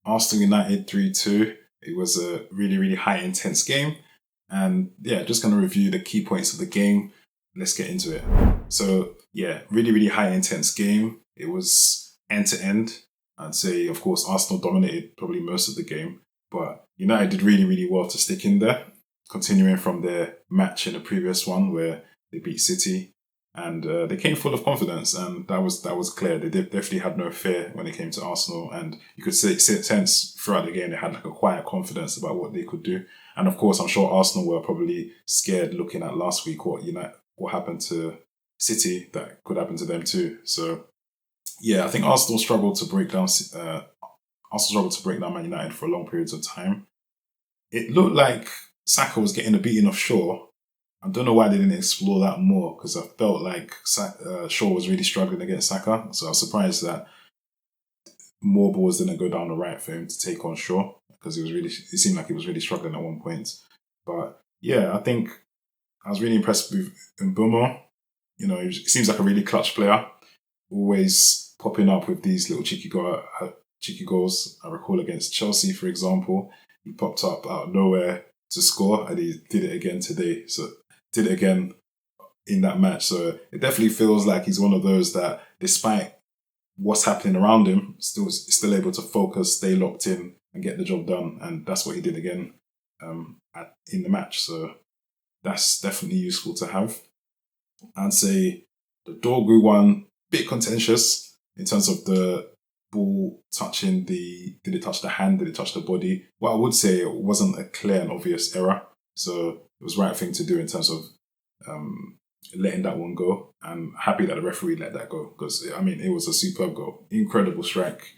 Arsenal United 3-2. It was a really, really high intense game. And yeah, just going to review the key points of the game. Let's get into it. So yeah, really, really high intense game. It was end to end. I'd say, of course, Arsenal dominated probably most of the game, but United did really, really well to stick in there, continuing from their match in the previous one where they beat City. And they came full of confidence, and that was clear. They definitely had no fear when it came to Arsenal, and you could sense throughout the game they had like a quiet confidence about what they could do. And of course, I'm sure Arsenal were probably scared looking at last week what happened to City that could happen to them too. So yeah, I think Arsenal struggled to break down. Arsenal struggled to break down Man United for long periods of time. It looked like Saka was getting a beating of Shaw. I don't know why they didn't explore that more, because I felt like Shaw was really struggling against Saka. So I was surprised that more balls didn't go down the right for him to take on Shaw, because it seemed like he was really struggling at one point. But yeah, I think I was really impressed with Mbuemo. He seems like a really clutch player, always popping up with these little cheeky goals. I recall against Chelsea, for example, he popped up out of nowhere to score, and he did it again today. So did it again in that match. So it definitely feels like he's one of those that, despite what's happening around him, still able to focus, stay locked in, and get the job done. And that's what he did again in the match. So that's definitely useful to have. I'd say the Dorgu one, bit contentious in terms of the ball touching did it touch the hand, did it touch the body? Well, I would say it wasn't a clear and obvious error. So it was the right thing to do in terms of letting that one go. I'm happy that the referee let that go, because it was a superb goal. Incredible strike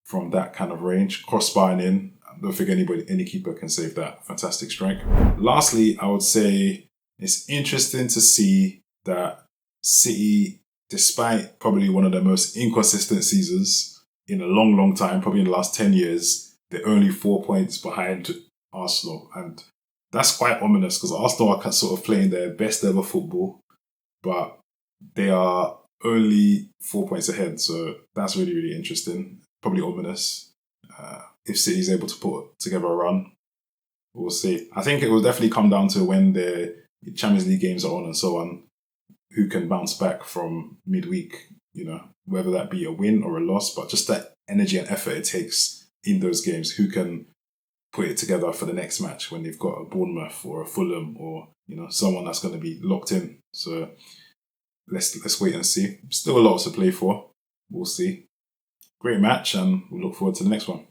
from that kind of range. Crossbar and in. I don't think any keeper can save that. Fantastic strike. Lastly, I would say it's interesting to see that City, despite probably one of their most inconsistent seasons in a long, long time, probably in the last 10 years, they're only 4 points behind Arsenal. And that's quite ominous, because Arsenal are sort of playing their best ever football, but they are only 4 points ahead. So that's really, really interesting. Probably ominous. If City's able to put together a run, we'll see. I think it will definitely come down to when the Champions League games are on and so on, who can bounce back from midweek, whether that be a win or a loss, but just that energy and effort it takes in those games, who can put it together for the next match when they've got a Bournemouth or a Fulham or, someone that's going to be locked in. So let's wait and see. Still a lot to play for. We'll see. Great match, and we'll look forward to the next one.